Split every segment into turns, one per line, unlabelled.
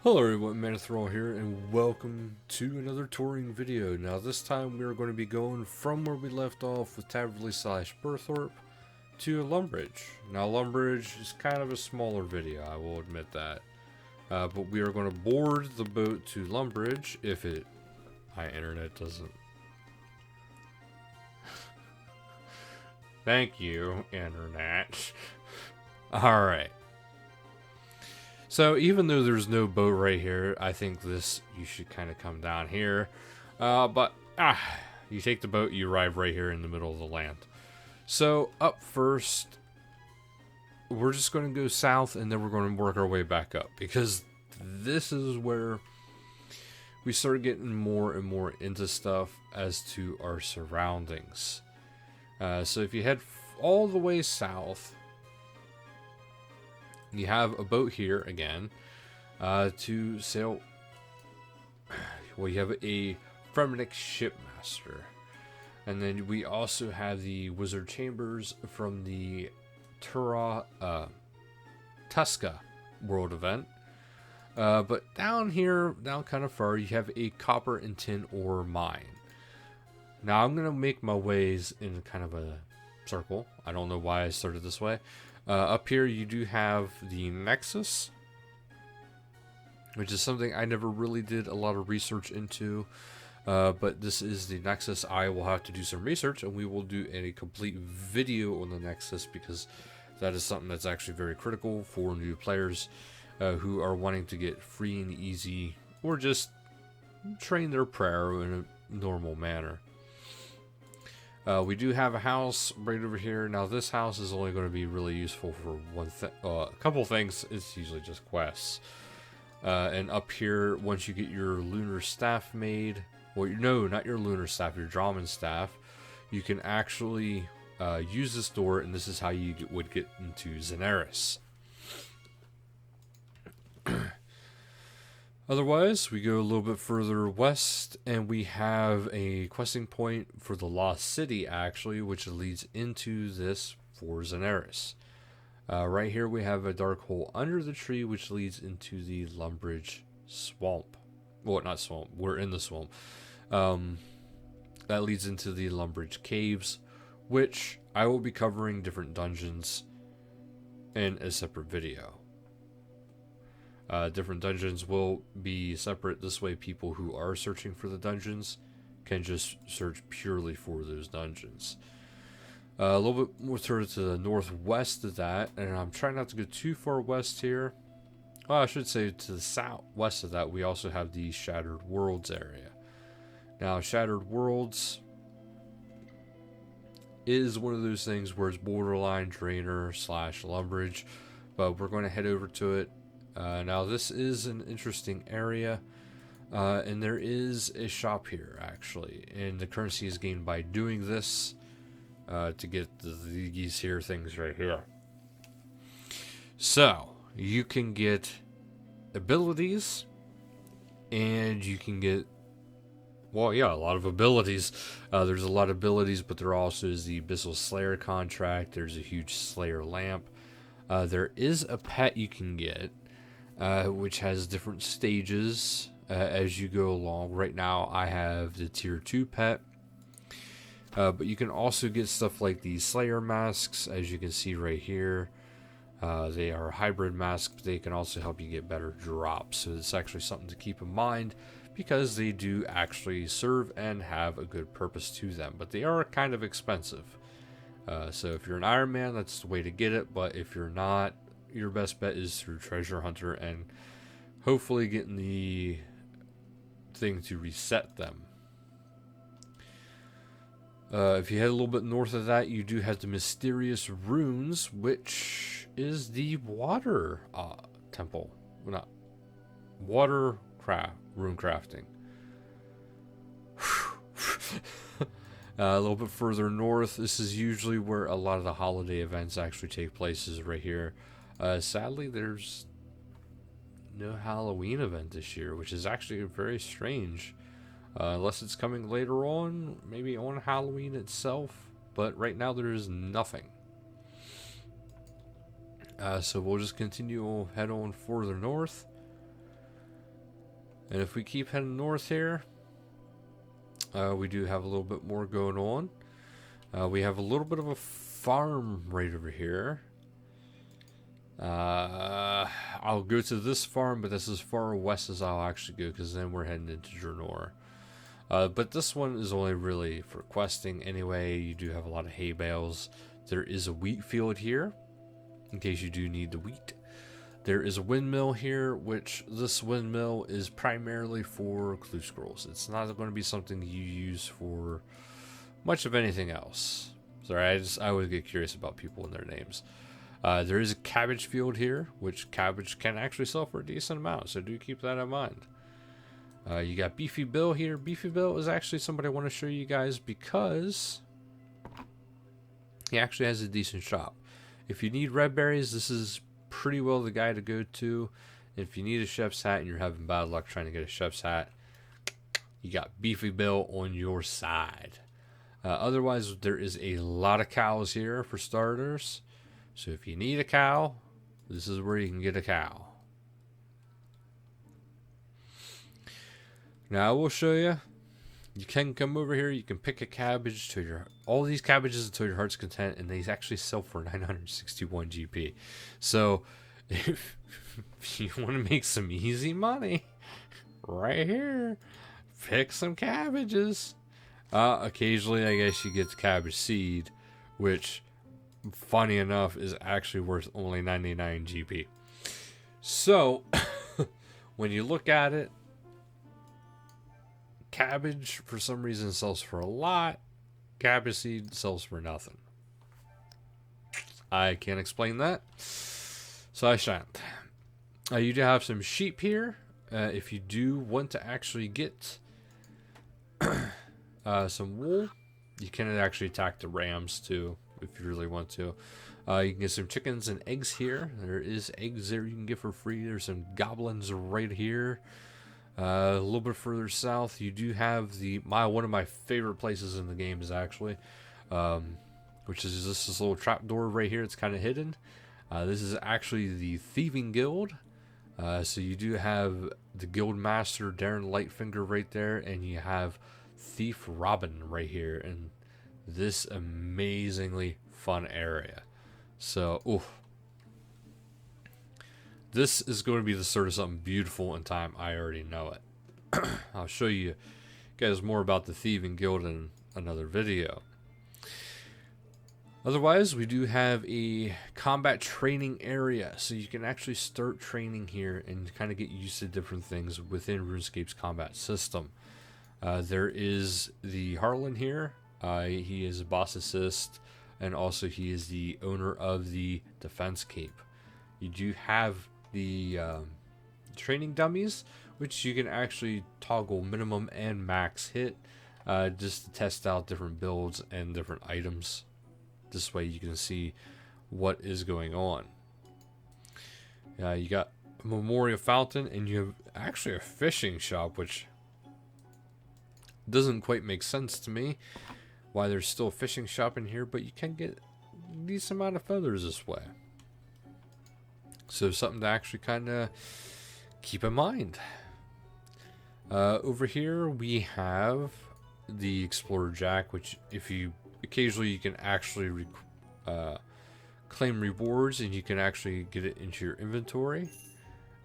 Hello everyone, Manathrall here, and welcome to another touring video. Now this time we are going to be going from where we left off with Taverley / Burthorpe to Lumbridge. Now Lumbridge is kind of a smaller video, I will admit that. But we are going to board the boat to Lumbridge if my internet doesn't. Thank you, internet. Alright. So even though there's no boat right here, I think you should kind of come down here. You take the boat, you arrive right here in the middle of the land. So up first, we're just going to go south and then we're going to work our way back up. Because this is where we start getting more and more into stuff as to our surroundings. So if you head all the way south, you have a boat here again to sail. Well, you have a Fremenic shipmaster, and then we also have the wizard chambers from the Tusca world event. But down here, down kind of far, you have a copper and tin ore mine. Now I'm gonna make my ways in kind of a circle. I don't know why I started this way. Up here you do have the Nexus, which is something I never really did a lot of research into, but this is the Nexus. I will have to do some research and we will do a complete video on the Nexus because that is something that's actually very critical for new players who are wanting to get free and easy or just train their prayer in a normal manner. We do have a house right over here. Now this house is only going to be really useful for a couple things. It's usually just quests. And up here, once you get your lunar staff made, well, no, not your lunar staff, your Draman staff, you can actually use this door, and this is how you would get into Zeneris. Otherwise, we go a little bit further west, and we have a questing point for the Lost City, actually, which leads into this for Zeneris. Right here, we have a dark hole under the tree, which leads into the Lumbridge Swamp. Well, not swamp. We're in the swamp. That leads into the Lumbridge Caves, which I will be covering different dungeons in a separate video. Different dungeons will be separate. This way people who are searching for the dungeons can just search purely for those dungeons. A little bit more to the northwest of that, and I'm trying not to go too far west here. Well, I should say to the southwest of that, we also have the Shattered Worlds area. Now, Shattered Worlds is one of those things where it's borderline Drainer / Lumbridge, but we're going to head over to it. Now this is an interesting area, and there is a shop here actually, and the currency is gained by doing this to get these here things right here. So you can get abilities, and you can get, well, yeah, a lot of abilities. There's a lot of abilities, but there also is the Abyssal Slayer contract. There's a huge Slayer lamp. There is a pet you can get, which has different stages as you go along. Right now I have the tier 2 pet, but you can also get stuff like these Slayer masks, as you can see right here. They are hybrid masks, but they can also help you get better drops, so it's actually something to keep in mind because they do actually serve and have a good purpose to them, but they are kind of expensive. So if you're an Iron Man, that's the way to get it, but if you're not, your best bet is through Treasure Hunter and hopefully getting the thing to reset them. If you head a little bit north of that, you do have the Mysterious Runes, which is the water temple. Well, not water rune crafting. A little bit further north, this is usually where a lot of the holiday events actually take place, is right here. Sadly, there's no Halloween event this year, which is actually very strange. Unless it's coming later on, maybe on Halloween itself. But right now there is nothing. So we'll just continue, head on further north. And if we keep heading north here, we do have a little bit more going on. We have a little bit of a farm right over here. I'll go to this farm, but that's as far west as I'll actually go, because then we're heading into Draenor. But this one is only really for questing anyway. You do have a lot of hay bales. There is a wheat field here, in case you do need the wheat. There is a windmill here, which this windmill is primarily for clue scrolls. It's not going to be something you use for much of anything else. Sorry, I always get curious about people and their names. There is a cabbage field here, which cabbage can actually sell for a decent amount, so do keep that in mind. You got Beefy Bill here. Beefy Bill is actually somebody I want to show you guys because he actually has a decent shop. If you need red berries, this is pretty well the guy to go to. If you need a chef's hat and you're having bad luck trying to get a chef's hat, you got Beefy Bill on your side. Otherwise, there is a lot of cows here for starters. So if you need a cow, this is where you can get a cow. Now I will show you. You can come over here. You can pick a cabbage to all these cabbages until your heart's content, and they actually sell for 961 GP. So if you want to make some easy money, right here, pick some cabbages. Occasionally, I guess you get the cabbage seed, which, funny enough, is actually worth only 99 GP. So when you look at it, cabbage for some reason sells for a lot. Cabbage seed sells for nothing. I can't explain that, so I shan't. You do have some sheep here. If you do want to actually get some wool, you can actually attack the rams too if you really want to. You can get some chickens and eggs here. There is eggs there you can get for free. There's some goblins right here. A little bit further south, you do have one of my favorite places in the game is actually, which is this little trapdoor right here. It's kind of hidden. This is actually the Thieving Guild. So you do have the Guild Master Darren Lightfinger right there, and you have Thief Robin right here in this amazingly fun area. So, oof. This is going to be the sort of something beautiful in time. I already know it. I'll show you guys more about the Thieving Guild in another video. Otherwise, we do have a combat training area. So you can actually start training here and kind of get used to different things within RuneScape's combat system. There is the Harlan here. He is a boss assist, and also he is the owner of the Defense Cape. You do have the training dummies, which you can actually toggle minimum and max hit just to test out different builds and different items. This way you can see what is going on. You got a memorial fountain, and you have actually a fishing shop, which doesn't quite make sense to me why there's still a fishing shop in here, but you can get a decent amount of feathers this way. So something to actually kind of keep in mind. Over here we have the Explorer Jack, which if you occasionally you can actually claim rewards, and you can actually get it into your inventory.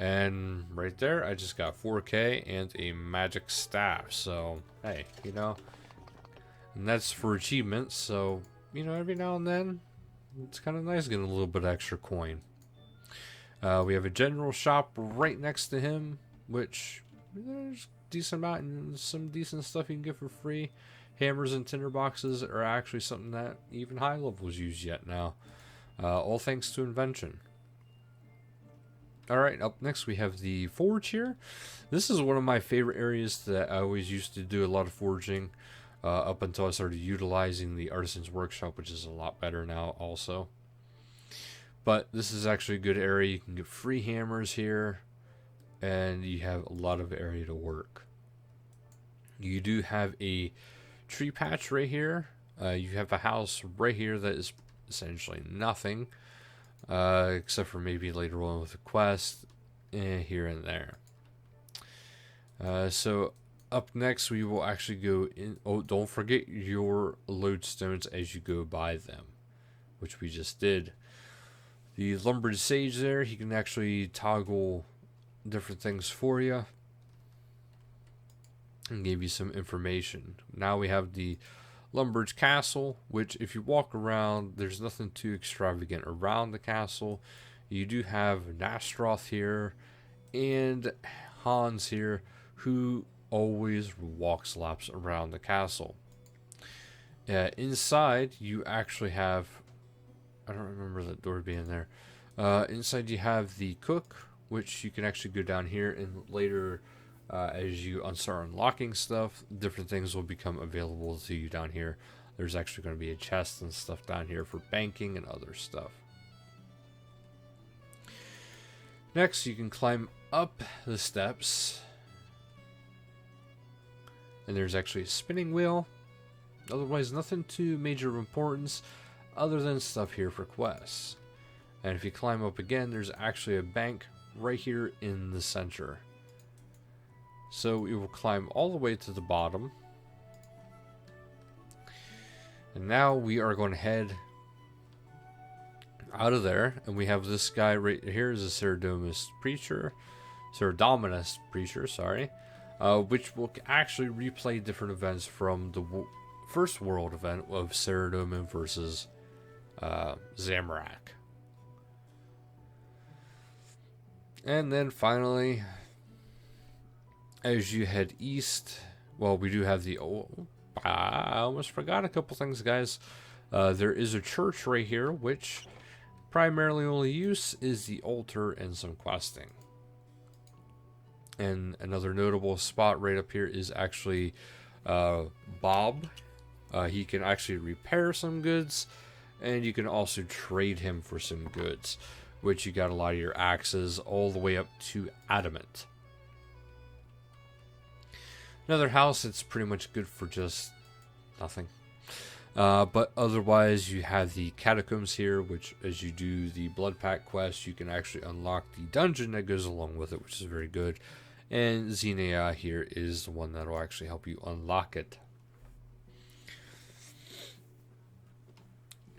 And right there, I just got 4K and a magic staff. So hey, and that's for achievements. So every now and then it's kind of nice getting a little bit extra coin. We have a general shop right next to him, which there's a decent amount and some decent stuff you can get for free. Hammers and tinderboxes are actually something that even high levels use yet now. All thanks to invention. Alright, up next we have the forge here. This is one of my favorite areas that I always used to do a lot of forging up until I started utilizing the Artisan's Workshop, which is a lot better now also. But this is actually a good area. You can get free hammers here, and you have a lot of area to work. You do have a tree patch right here. You have a house right here that is essentially nothing, except for maybe later on with a quest here and there. So up next, we will actually go in. Oh, don't forget your lodestones as you go by them, which we just did. The Lumbridge Sage there, he can actually toggle different things for you and give you some information. Now we have the Lumbridge Castle, which if you walk around, there's nothing too extravagant around the castle. You do have Nastroth here and Hans here, who always walks laps around the castle. Inside, you actually have, I don't remember that door being there. Inside, you have the cook, which you can actually go down here, and later, as you start unlocking stuff, different things will become available to you down here. There's actually going to be a chest and stuff down here for banking and other stuff. Next, you can climb up the steps, and there's actually a spinning wheel. Otherwise, nothing too major of importance other than stuff here for quests. And if you climb up again, there's actually a bank right here in the center. So we will climb all the way to the bottom. And now we are going to head out of there, and we have this guy right here is a Cerdominus preacher, sorry, which will actually replay different events from the first world event of Ceridomin versus Zamorak. And then finally, as you head east, well, we do have the I almost forgot a couple things, guys. There is a church right here, which primarily only use is the altar and some questing. And another notable spot right up here is actually Bob. He can actually repair some goods, and you can also trade him for some goods, which you got a lot of your axes all the way up to adamant. Another house that's pretty much good for just nothing. But otherwise, you have the catacombs here, which as you do the blood pack quest, you can actually unlock the dungeon that goes along with it, which is very good. And Xenia here is the one that will actually help you unlock it.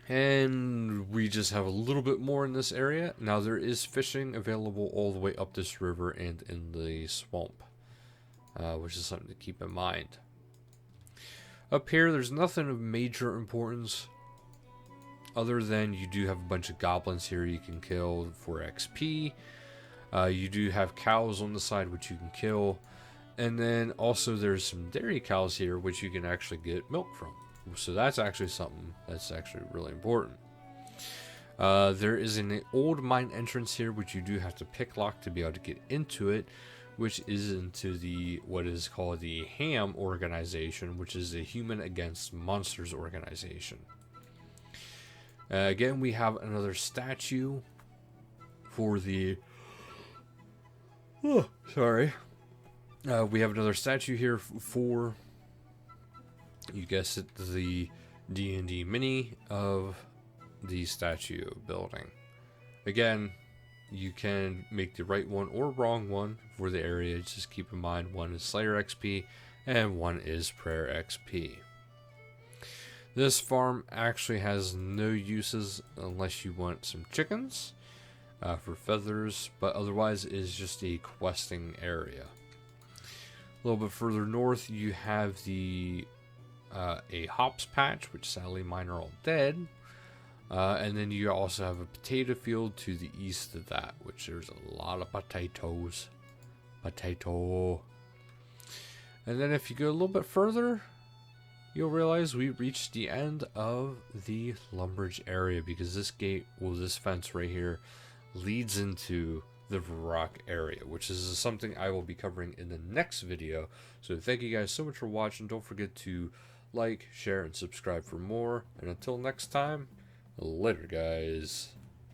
And we just have a little bit more in this area. Now there is fishing available all the way up this river and in the swamp, which is something to keep in mind. Up here, there's nothing of major importance other than you do have a bunch of goblins here you can kill for XP. You do have cows on the side which you can kill. And then also there's some dairy cows here which you can actually get milk from. So that's actually something that's actually really important. There is an old mine entrance here which you do have to picklock to be able to get into it, which is into the what is called the HAM organization, which is the Human Against Monsters organization. Again, we have another statue for the we have another statue here for, you guessed it, the D&D mini of the statue building. Again, you can make the right one or wrong one for the area. Just keep in mind, one is Slayer XP and one is Prayer XP. This farm actually has no uses unless you want some chickens for feathers, but otherwise it is just a questing area. A little bit further north, you have the a hops patch, which sadly mine are all dead. And then you also have a potato field to the east of that, which there's a lot of potatoes. Potato. And then if you go a little bit further, you'll realize we reached the end of the Lumbridge area, because this gate, well, this fence right here, leads into the Varrock area, which is something I will be covering in the next video. So thank you guys so much for watching. Don't forget to like, share, and subscribe for more. And until next time, later, guys.